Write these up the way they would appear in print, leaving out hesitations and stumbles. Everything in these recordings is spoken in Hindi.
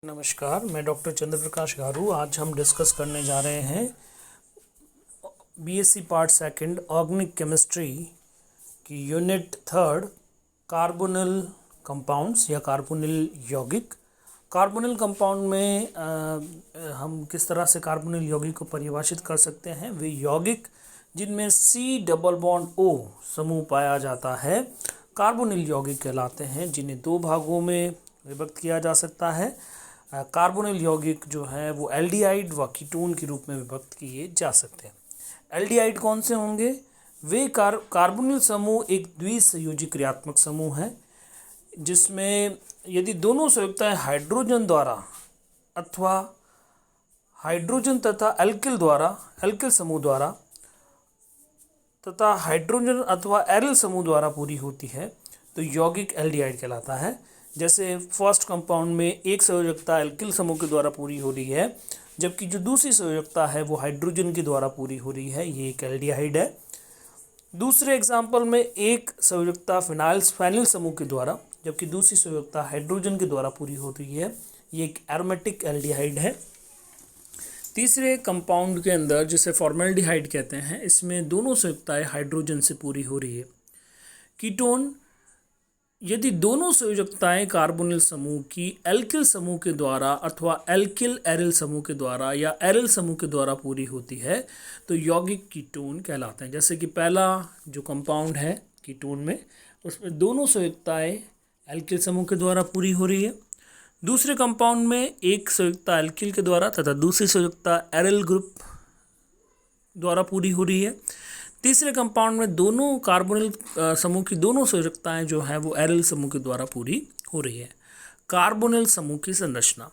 नमस्कार, मैं डॉक्टर चंद्रप्रकाश गारू। आज हम डिस्कस करने जा रहे हैं BSc part second organic chemistry की यूनिट थर्ड कार्बोनिल कंपाउंड्स या कार्बोनिल यौगिक। कार्बोनिल कंपाउंड में हम किस तरह से कार्बोनिल यौगिक को परिभाषित कर सकते हैं। वे यौगिक जिनमें C डबल बॉन्ड O समूह पाया जाता है कार्बोनिल यौगिक कहलाते हैं, जिन्हें दो भागों में विभक्त किया जा सकता है। कार्बोनिल यौगिक जो है वो एल्डिहाइड व कीटोन के रूप में विभक्त किए जा सकते हैं। एल्डिहाइड कौन से होंगे? वे कार्बोनिल समूह एक द्विसंयोजी क्रियात्मक समूह है, जिसमें यदि दोनों संयुक्तताएं हाइड्रोजन द्वारा अथवा हाइड्रोजन तथा एल्किल समूह द्वारा तथा हाइड्रोजन अथवा एरिल समूह द्वारा पूरी होती है तो यौगिक एल्डिहाइड कहलाता है। जैसे फर्स्ट कंपाउंड में एक संयोजकता एल्किल समूह के द्वारा पूरी हो रही है, जबकि जो दूसरी संयोजकता है वो हाइड्रोजन के द्वारा पूरी हो रही है, ये एक एल्डिहाइड है। दूसरे एग्जाम्पल में एक संयोजकता फेनिल समूह के द्वारा, जबकि दूसरी संयोजकता हाइड्रोजन के द्वारा पूरी हो रही है, ये एक एरोमेटिक एल्डिहाइड है। तीसरे कंपाउंड के अंदर जिसे फॉर्मेल्डिहाइड कहते हैं, इसमें दोनों संयुक्ताएं हाइड्रोजन से पूरी हो रही है। कीटोन, यदि दोनों संयोजकताएं कार्बोनिल समूह की एल्किल समूह के द्वारा अथवा एल्किल एरिल समूह के द्वारा या एरिल समूह के द्वारा पूरी होती है तो यौगिक कीटोन कहलाते हैं। जैसे कि पहला जो कंपाउंड है कीटोन में, उसमें दोनों संयुक्ताएं एल्किल समूह के द्वारा पूरी हो रही है। दूसरे कंपाउंड में एक संयुक्ता एल्किल के द्वारा तथा दूसरी संयुक्ता एरिल ग्रुप द्वारा पूरी हो रही है। तीसरे कंपाउंड में दोनों कार्बोनिल समूह की दोनों संयोजकताएं जो है वो एरिल समूह के द्वारा पूरी हो रही है। कार्बोनिल समूह की संरचना,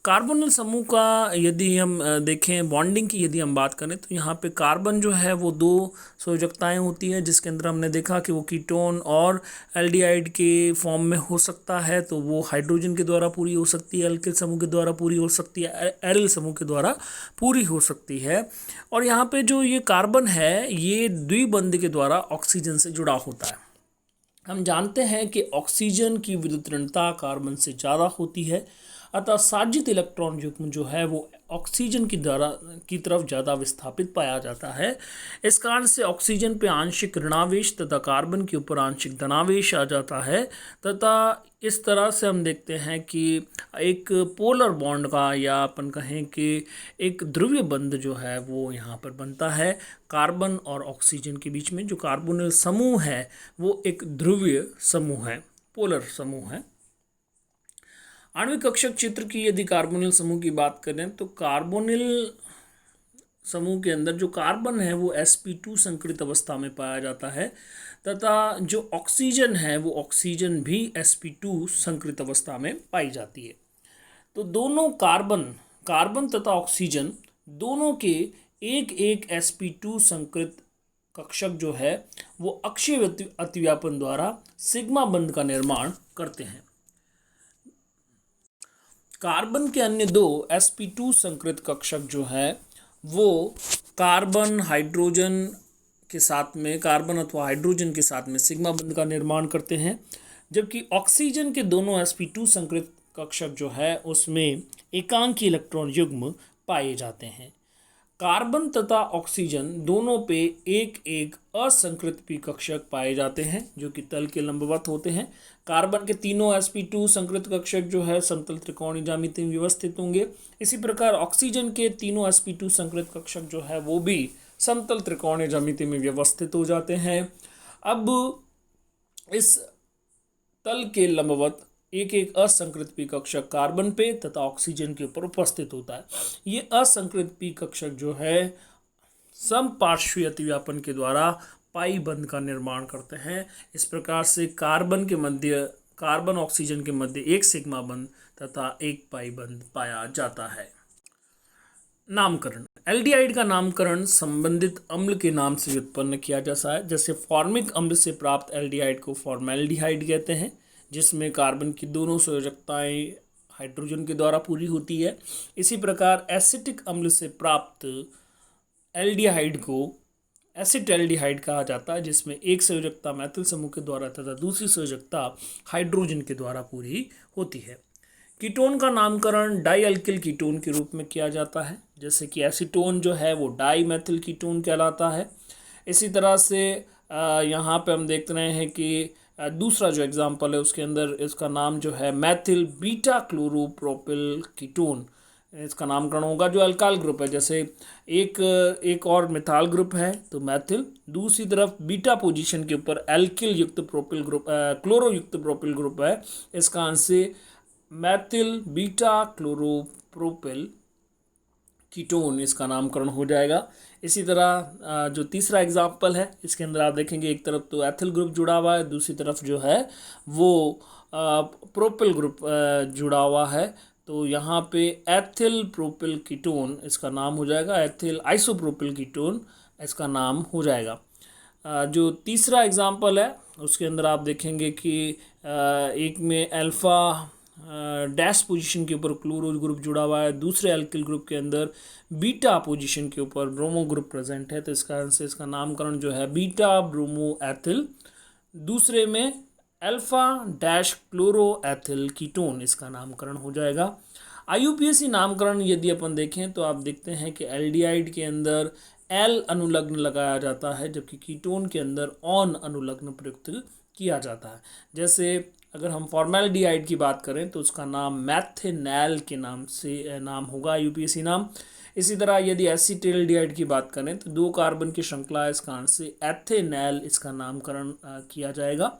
कार्बोनिल समूह का यदि हम देखें बॉन्डिंग की यदि हम बात करें तो यहाँ पे कार्बन जो है वो दो संयोजकताएं होती है, जिसके अंदर हमने देखा कि वो कीटोन और एल्डिहाइड के फॉर्म में हो सकता है, तो वो हाइड्रोजन के द्वारा पूरी हो सकती है, एल्किल समूह के द्वारा पूरी हो सकती है, एरिल समूह के द्वारा पूरी हो सकती है। और यहाँ पे जो ये कार्बन है ये द्विबंध के द्वारा ऑक्सीजन से जुड़ा होता है। हम जानते हैं कि ऑक्सीजन की विद्युत ऋणता कार्बन से ज़्यादा होती है, अतः साजित इलेक्ट्रॉन युग्म जो है वो ऑक्सीजन की तरफ ज़्यादा विस्थापित पाया जाता है। इस कारण से ऑक्सीजन पे आंशिक ऋणावेश तथा कार्बन के ऊपर आंशिक धनावेश आ जाता है, तथा इस तरह से हम देखते हैं कि एक पोलर बॉन्ड का या अपन कहें कि एक ध्रुवीय बंध जो है वो यहाँ पर बनता है कार्बन और ऑक्सीजन के बीच में। जो कार्बोनिल समूह है वो एक ध्रुवीय समूह है, पोलर समूह है। आणविक कक्षक चित्र की यदि कार्बोनिल समूह की बात करें तो कार्बोनिल समूह के अंदर जो कार्बन है वो sp2 संकरित अवस्था में पाया जाता है, तथा जो ऑक्सीजन है वो ऑक्सीजन भी sp2 संकरित अवस्था में पाई जाती है। तो दोनों कार्बन तथा ऑक्सीजन दोनों के एक एक sp2 संकरित कक्षक जो है वो अक्षीय अतिव्यापन द्वारा सिग्मा बंध का निर्माण करते हैं। कार्बन के अन्य दो sp2 संकरित कक्षक जो है वो कार्बन हाइड्रोजन के साथ में, कार्बन अथवा हाइड्रोजन के साथ में सिग्मा बंध का निर्माण करते हैं, जबकि ऑक्सीजन के दोनों sp2 संकरित कक्षक जो है उसमें एकांकी इलेक्ट्रॉन युग्म पाए जाते हैं। कार्बन तथा ऑक्सीजन दोनों पे एक एक असंकृत पी कक्षक पाए जाते हैं जो कि तल के लंबवत होते हैं। कार्बन के तीनों sp2 संकृत कक्षक जो है समतल त्रिकोणीय ज्यामिति में व्यवस्थित होंगे। इसी प्रकार ऑक्सीजन के तीनों sp2 संकृत कक्षक जो है वो भी समतल त्रिकोणीय ज्यामिति में व्यवस्थित हो जाते हैं। अब इस तल के लंबवत एक एक असंकृत पी कक्षक कार्बन पे तथा ऑक्सीजन के ऊपर उपस्थित होता है। ये असंकृत पी कक्षक जो है समपार्श्वीय अतिव्यापन के द्वारा पाई बंध का निर्माण करते हैं। इस प्रकार से कार्बन ऑक्सीजन के मध्य एक सिग्मा बंध तथा एक पाई बंध पाया जाता है। नामकरण, एल्डिहाइड का नामकरण संबंधित अम्ल के नाम से व्युत्पन्न किया जाता है। जैसे फॉर्मिक अम्ल से प्राप्त एल्डिहाइड को फॉर्मेल्डिहाइड कहते हैं, जिसमें कार्बन की दोनों संयोजकताएं हाइड्रोजन के द्वारा पूरी होती है। इसी प्रकार एसिटिक अम्ल से प्राप्त एल्डिहाइड को एसिटैल्डिहाइड कहा जाता है, जिसमें एक संयोजकता मैथिल समूह के द्वारा तथा दूसरी संयोजकता हाइड्रोजन के द्वारा पूरी होती है। कीटोन का नामकरण डाई अल्किल कीटोन के रूप में किया जाता है, जैसे कि एसीटोन जो है वो डाई मेथिल कीटोन कहलाता है। इसी तरह से यहाँ पे हम देख रहे हैं कि दूसरा जो एग्जांपल है उसके अंदर इसका नाम जो है मैथिल बीटा क्लोरोप्रोपिल कीटोन, इसका नामकरण होगा, जो अल्काइल ग्रुप है। जैसे एक और मिथाइल ग्रुप है तो मैथिल, दूसरी तरफ बीटा पोजीशन के ऊपर एल्किल युक्त प्रोपिल ग्रुप, क्लोरो युक्त प्रोपिल ग्रुप है, इसका आंसर मैथिल बीटा क्लोरोप्रोपिल कीटोन इसका नामकरण हो जाएगा। इसी तरह जो तीसरा एग्जाम्पल है इसके अंदर आप देखेंगे एक तरफ तो एथिल ग्रुप जुड़ा हुआ है, दूसरी तरफ जो है वो प्रोपिल ग्रुप जुड़ा हुआ है, तो यहाँ पे एथिल प्रोपिल कीटोन इसका नाम हो जाएगा, एथिल आइसोप्रोपिल कीटोन इसका नाम हो जाएगा। जो तीसरा एग्जाम्पल है उसके अंदर आप देखेंगे कि एक में अल्फ़ा डैश पोजीशन के ऊपर क्लोरो ग्रुप जुड़ा हुआ है, दूसरे एल्किल ग्रुप के अंदर बीटा पोजीशन के ऊपर ब्रोमो ग्रुप प्रेजेंट है, तो इस कारण से इसका नामकरण जो है बीटा ब्रोमो एथिल, दूसरे में alpha dash chloro ethyl ketone इसका नामकरण हो जाएगा। IUPAC नामकरण यदि अपन देखें तो आप देखते हैं कि एल्डिहाइड के अंदर एल अनुलग्न लगाया जाता है, जबकि कीटोन के अंदर ऑन अनुलग्न प्रयुक्त किया जाता है। जैसे अगर हम फॉर्मेल्डिहाइड की बात करें तो उसका नाम मैथेनैल के नाम से नाम होगा IUPAC नाम। इसी तरह यदि एसिटिल्डिहाइड की बात करें तो 2 कार्बन की श्रृंखला है, इसका आंसर एथेनैल इसका नामकरण किया जाएगा।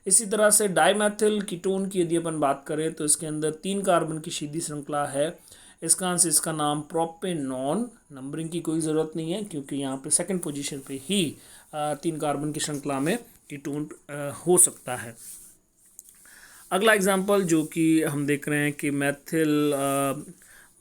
इसी तरह से डाईमेथिल कीटोन की यदि अपन बात करें तो इसके अंदर 3 कार्बन की सीधी श्रृंखला है, इसका आंसर इसका नाम प्रोपेनॉन, नंबरिंग की कोई ज़रूरत नहीं है क्योंकि यहाँ पे सेकंड पोजीशन पे ही 3 कार्बन की श्रृंखला में कीटोन हो सकता है। अगला एग्जाम्पल जो कि हम देख रहे हैं कि मैथिल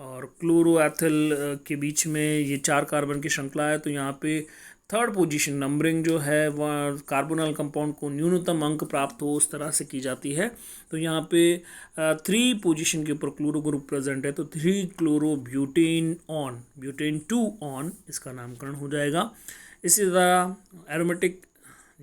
और क्लोरोएथिल के बीच में ये 4 कार्बन की श्रृंखला है, तो यहाँ पे थर्ड पोजीशन नंबरिंग जो है वह कार्बोनल कंपाउंड को न्यूनतम अंक प्राप्त हो उस तरह से की जाती है। तो यहाँ पे 3 पोजीशन के ऊपर क्लोरो ग्रुप प्रेजेंट है, तो 3 chloro butane on, butane 2 on इसका नामकरण हो जाएगा। इसी तरह एरोमेटिक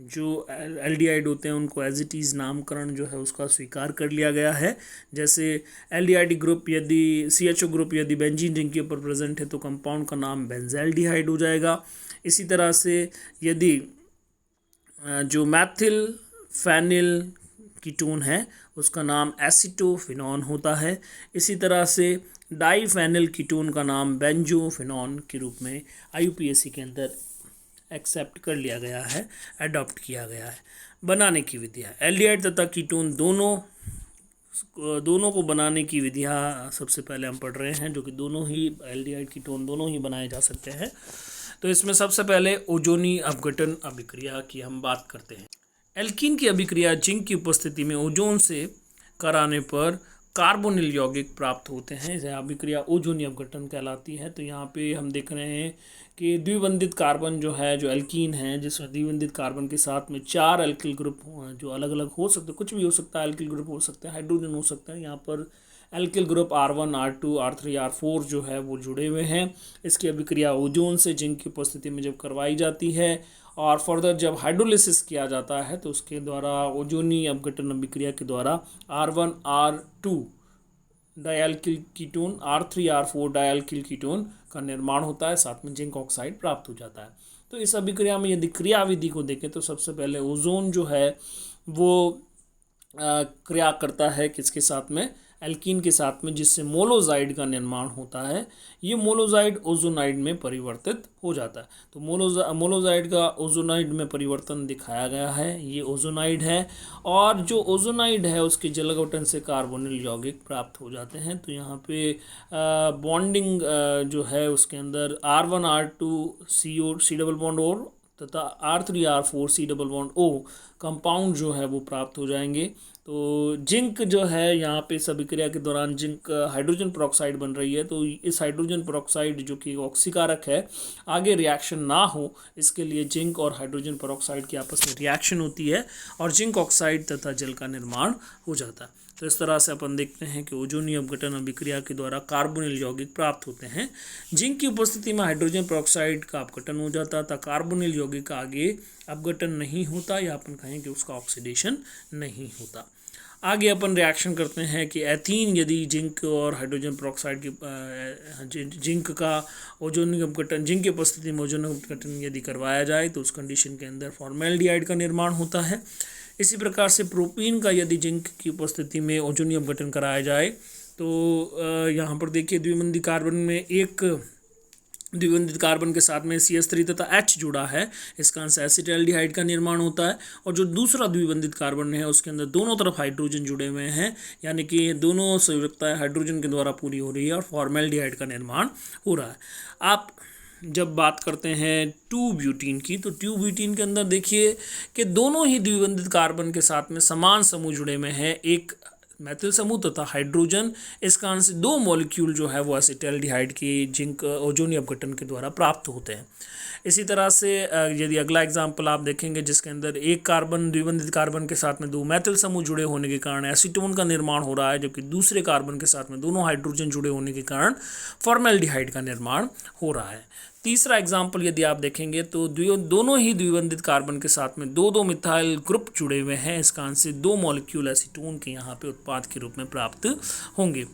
जो एल्डिहाइड होते हैं उनको एज इट इज़ नामकरण जो है उसका स्वीकार कर लिया गया है। जैसे एल्डिहाइड ग्रुप यदि CHO ग्रुप यदि बेंजीन रिंग के ऊपर प्रेजेंट है तो कंपाउंड का नाम बेंजल्डिहाइड हो जाएगा। इसी तरह से यदि जो मैथिल फेनिल कीटोन है उसका नाम एसिटोफिनॉन होता है। इसी तरह से डाईफेनिल कीटोन का नाम बेंजोफिनॉन के रूप में IUPAC के अंदर एक्सेप्ट कर लिया गया है, अडॉप्ट किया गया है। बनाने की विधियाँ, एल्डिहाइड तथा कीटोन दोनों को बनाने की विधियाँ सबसे पहले हम पढ़ रहे हैं, जो कि दोनों ही एल्डिहाइड कीटोन दोनों ही बनाए जा सकते हैं। तो इसमें सबसे पहले ओजोनी अपघटन अभिक्रिया की हम बात करते हैं। एल्कीन की अभिक्रिया जिंक की उपस्थिति में ओजोन से कराने पर कार्बोनिल यौगिक प्राप्त होते हैं, यह अभिक्रिया ओजोनी अपघटन कहलाती है। तो यहाँ पे हम देख रहे हैं कि द्विबंधित कार्बन जो है, जो एल्कीन है, जिस द्विबंधित कार्बन के साथ में 4 एल्किल ग्रुप जो अलग अलग हो सकते, कुछ भी हो सकता है, एल्किल ग्रुप हो सकता है, हाइड्रोजन हो सकता है। यहाँ पर alkyl group R1, R2, R3, R4 जो है वो जुड़े हुए हैं। इसकी अभिक्रिया ओजोन से जिंक की उपस्थिति में जब करवाई जाती है और फर्दर जब हाइड्रोलिसिस किया जाता है तो उसके द्वारा ओजोनी अपघटन अभिक्रिया के द्वारा R1, R2 डायल्किल ketone, R3, R4 डायल्किल ketone का निर्माण होता है, साथ में जिंक ऑक्साइड प्राप्त हो जाता है। तो इस अभिक्रिया में यदि क्रियाविधि को देखें तो सबसे पहले ओजोन जो है वो क्रिया करता है किसके साथ में, एल्कीन के साथ में, जिससे मोलोजाइड का निर्माण होता है। ये मोलोजाइड ओजोनाइड में परिवर्तित हो जाता है। तो मोलोजाइड का ओजोनाइड में परिवर्तन दिखाया गया है, ये ओजोनाइड है। और जो ओजोनाइड है उसके जलगठन से कार्बोनिल यौगिक प्राप्त हो जाते हैं। तो यहाँ पे बॉन्डिंग जो है उसके अंदर R1, R2 C double bond और तथा R3, R4 C double bond O compound जो है वो प्राप्त हो जाएंगे। तो जिंक जो है यहाँ पे इस अभिक्रिया के दौरान जिंक हाइड्रोजन पेरोक्साइड बन रही है। तो इस हाइड्रोजन पेरोक्साइड जो कि ऑक्सीकारक है, आगे रिएक्शन ना हो इसके लिए जिंक और हाइड्रोजन पेरोक्साइड की आपस में रिएक्शन होती है और जिंक ऑक्साइड तथा जल का निर्माण हो जाता है। तो इस तरह से अपन देखते हैं कि ओजोनी अपघटन अभिक्रिया के द्वारा कार्बोनिल यौगिक प्राप्त होते हैं। जिंक की उपस्थिति में हाइड्रोजन पेरोक्साइड का अपघटन हो जाता था, कार्बोनिल यौगिक का आगे अपघटन नहीं होता या अपन कहें कि उसका ऑक्सीडेशन नहीं होता। आगे अपन रिएक्शन करते हैं कि एथीन यदि जिंक और हाइड्रोजन पेरोक्साइड की जिंक का ओजोनिक अपघटन, जिंक की उपस्थिति में ओजोनिक अपघटन यदि करवाया जाए तो उस कंडीशन के अंदर फॉर्मेल्डिहाइड का निर्माण होता है। इसी प्रकार से प्रोपीन का यदि जिंक की उपस्थिति में ओजोनिक अपघटन कराया जाए तो यहाँ पर देखिए द्विबंधित कार्बन में एक द्विबंधित कार्बन के साथ में CH3 तथा H जुड़ा है, इसका अंश एसिटाल्डिहाइड का निर्माण होता है। और जो दूसरा द्विबंधित कार्बन है उसके अंदर दोनों तरफ हाइड्रोजन जुड़े हुए हैं, यानी कि दोनों संयुक्तताएं हाइड्रोजन के द्वारा पूरी हो रही है और फॉर्मेल्डिहाइड का निर्माण हो रहा है। आप जब बात करते हैं 2-ब्यूटीन की, तो 2-ब्यूटीन के अंदर देखिए कि दोनों ही द्विबंधित कार्बन के साथ में समान समूह जुड़े हुए हैं, एक मैथिल समूह तथा हाइड्रोजन। इस कारण से दो मॉलिक्यूल जो है वो एसिटाल्डिहाइड की जिंक ओजोनिक अपघटन के द्वारा प्राप्त होते हैं। इसी तरह से यदि अगला एग्जाम्पल आप देखेंगे जिसके अंदर एक कार्बन द्विबंधित कार्बन के साथ में दो मैथिल समूह जुड़े होने के कारण एसीटोन का निर्माण हो रहा है, जबकि दूसरे कार्बन के साथ में दोनों हाइड्रोजन जुड़े होने के कारण फॉर्मेल्डिहाइड का निर्माण हो रहा है। तीसरा एग्जाम्पल यदि आप देखेंगे तो दोनों ही द्विबंधित कार्बन के साथ में दो दो मिथाइल ग्रुप जुड़े हुए हैं, इस कारण से दो मॉलिक्यूल एसीटोन के यहाँ पे उत्पाद के रूप में प्राप्त होंगे।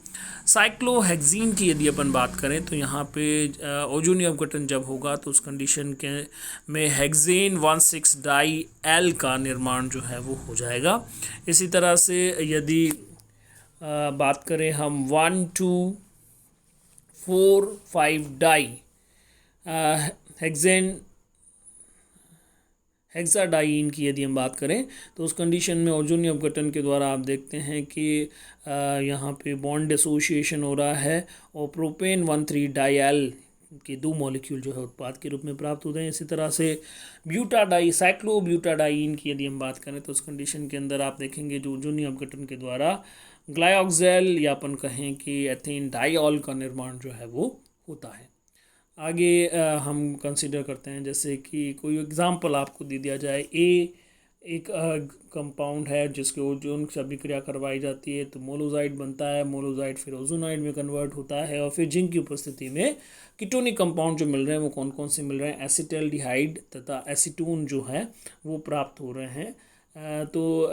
साइक्लोहेक्सीन की यदि अपन बात करें तो यहाँ पे ओजोनिक अपघटन जब होगा तो उस कंडीशन के में हेक्सेन 1,6 डाई एल का निर्माण जो है वो हो जाएगा। इसी तरह से यदि बात करें हम 1,2,4,5 डाई हेक्साडाइन की यदि हम बात करें तो उस कंडीशन में ओजोनिक अपघटन के द्वारा आप देखते हैं कि यहाँ पे बॉन्ड एसोसिएशन हो रहा है और प्रोपेन 1,3 डाइल के दो मॉलिक्यूल जो है उत्पाद के रूप में प्राप्त होते हैं। इसी तरह से साइक्लोब्यूटाडाइन की यदि हम बात करें तो उस कंडीशन के अंदर आप देखेंगे जो ओजोनिक अपघटन के द्वारा ग्लाइऑक्सेल या अपन कहें कि एथेन डाइऑल का निर्माण जो है वो होता है। आगे हम कंसीडर करते हैं जैसे कि कोई एग्जांपल आपको दे दिया जाए, एक कंपाउंड है जिसके ओजोन से अभिक्रिया करवाई जाती है तो मोलोजाइड बनता है, मोलोजाइड फिर ओजोनाइड में कन्वर्ट होता है और फिर जिंक की उपस्थिति में कीटोनिक कंपाउंड जो मिल रहे हैं वो कौन कौन से मिल रहे हैं, एसिटाल्डिहाइड तथा एसीटोन जो है वो प्राप्त हो रहे हैं। तो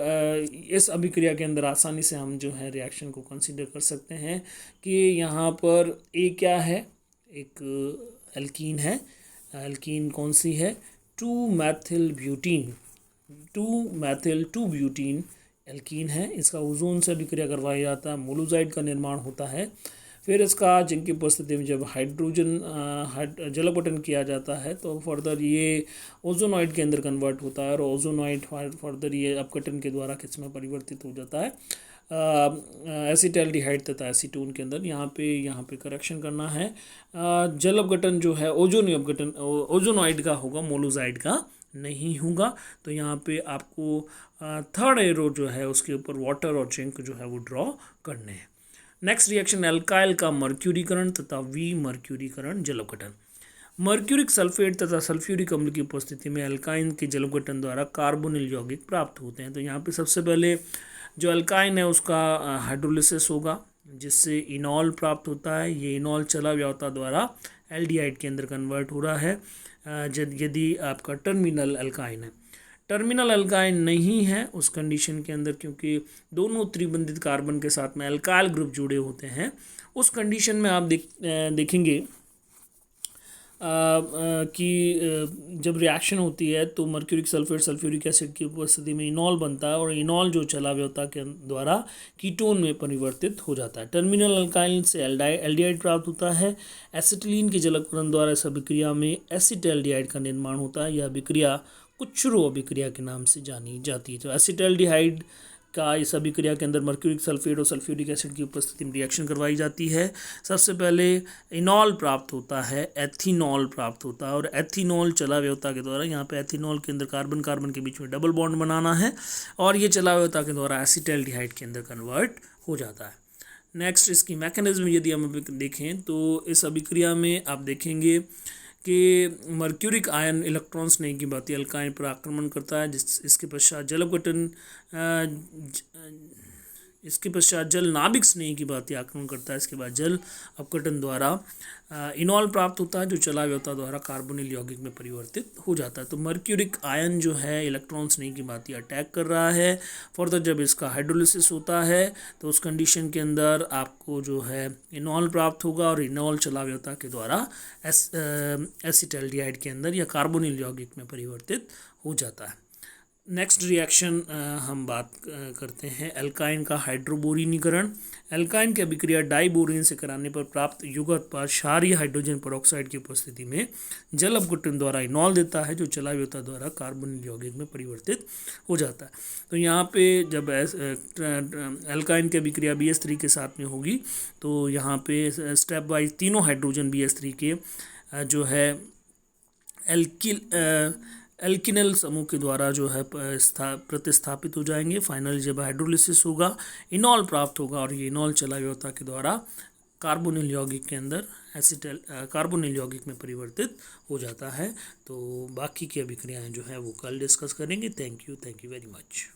इस अभिक्रिया के अंदर आसानी से हम जो है रिएक्शन को कंसीडर कर सकते हैं कि यहाँ पर ए क्या है, एक एल्कीन है। एल्कीन कौन सी है, 2-ब्यूटीन एल्कीन है। इसका ओजोन से अभिक्रिया करवाया जाता है, मोलोजाइड का निर्माण होता है। फिर इसका जिंक की उपस्थिति में जब हाइड्रोजन जल अपघटन किया जाता है तो फर्दर ये ओजोनॉइड के अंदर कन्वर्ट होता है और ओजोनॉइड फर्दर ये अपघटन के द्वारा किसमें परिवर्तित हो जाता है, एसिटाल्डिहाइड तथा एसीटोन के अंदर। यहाँ पे करेक्शन करना है, जल अपघटन जो है ओजोनिक अपघटन ओजोनॉइड का होगा, मोलोजाइड का नहीं होगा। तो यहाँ पे आपको थर्ड एरो जो है उसके ऊपर वाटर और जिंक जो है वो ड्रॉ करने हैं। नेक्स्ट रिएक्शन एल्काइल का मर्क्यूरीकरण तथा विमर्क्यूरीकरण जल अपघटन। मर्क्यूरिक सल्फेट तथा सल्फ्यूरिक अम्ल की उपस्थिति में एल्काइन के जल अपघटन द्वारा कार्बोनिल यौगिक प्राप्त होते हैं। तो यहाँ पे सबसे पहले जो एल्काइन है उसका हाइड्रोलिसिस होगा जिससे इनॉल प्राप्त होता है। ये इनॉल चला व्यावता द्वारा एल्डिहाइड के अंदर कन्वर्ट हो रहा है यदि आपका टर्मिनल एल्काइन है। टर्मिनल एल्काइन नहीं है उस कंडीशन के अंदर क्योंकि दोनों त्रिबंधित कार्बन के साथ में एल्काइल ग्रुप जुड़े होते हैं। उस कंडीशन में आप देखेंगे कि जब रिएक्शन होती है तो मर्क्यूरिक सल्फेट सल्फ्यूरिक एसिड की उपस्थिति में इनॉल बनता है और इनॉल जो चलाव्यवता के द्वारा कीटोन में परिवर्तित हो जाता है। टर्मिनल अल्काइन से एल्डिहाइड प्राप्त होता है। एसिटिलीन के जल अपघटन द्वारा इस अभिक्रिया में एसिटाल्डिहाइड का निर्माण होता है। यह अभिक्रिया कुच्चरो अभिक्रिया के नाम से जानी जाती है। तो एसिटाल्डिहाइड का इस अभिक्रिया के अंदर मर्क्यूरिक सल्फेट और सल्फ्यूरिक एसिड की उपस्थिति में रिएक्शन करवाई जाती है। सबसे पहले इनॉल प्राप्त होता है, एथीनॉल प्राप्त होता है और एथीनॉल चलाव्यवता के द्वारा, यहाँ पे एथीनॉल के अंदर कार्बन कार्बन के बीच में डबल बॉन्ड बनाना है और ये चलाव्यवता के द्वारा एसिटाल्डिहाइड के अंदर कन्वर्ट हो जाता है। नेक्स्ट इसकी मैकेनिज्म यदि हम देखें तो इस अभिक्रिया में आप देखेंगे कि मर्क्यूरिक आयन इलेक्ट्रॉन्स नहीं की बात अल्काइन पर आक्रमण करता है, इसके पश्चात जल अपघटन इसके पश्चात जल नाभिक स्नेह की भांति आक्रमण करता है। इसके बाद जल अपघटन द्वारा इनॉल प्राप्त होता है जो चलाव्यता द्वारा कार्बोनिल यौगिक में परिवर्तित हो जाता है। तो मर्क्यूरिक आयन जो है इलेक्ट्रॉन स्नेह की भांति अटैक कर रहा है। फर्दर जब इसका हाइड्रोलिसिस होता है तो उस कंडीशन के अंदर आपको जो है इनॉल प्राप्त होगा और इनॉल चलाव्यता के द्वारा एसिटाल्डिहाइड के अंदर या कार्बोनिल यौगिक में परिवर्तित हो जाता है। नेक्स्ट रिएक्शन हम बात करते हैं एल्काइन का हाइड्रोबोरिनीकरण। एल्काइन की अभिक्रिया डाइबोरिन से कराने पर प्राप्त युग्म उत्पाद क्षारीय हाइड्रोजन पेरोक्साइड की उपस्थिति में जल अपघटन द्वारा इनॉल देता है जो चलाव्यता द्वारा कार्बोनिल यौगिक में परिवर्तित हो जाता है। तो यहाँ पे जब एल्काइन की अभिक्रिया BH3 के साथ में होगी तो यहाँ पे स्टेप वाइज तीनों हाइड्रोजन BH3 के जो है एल्किनल समूह के द्वारा जो है प्रतिस्थापित हो जाएंगे। फाइनली जब हाइड्रोलिसिस होगा इनॉल प्राप्त होगा और ये इनॉल चलाव्यता के द्वारा कार्बोनिल यौगिक के अंदर कार्बोनिल यौगिक में परिवर्तित हो जाता है। तो बाकी की अभिक्रियाएं जो है वो कल डिस्कस करेंगे। Thank you very much.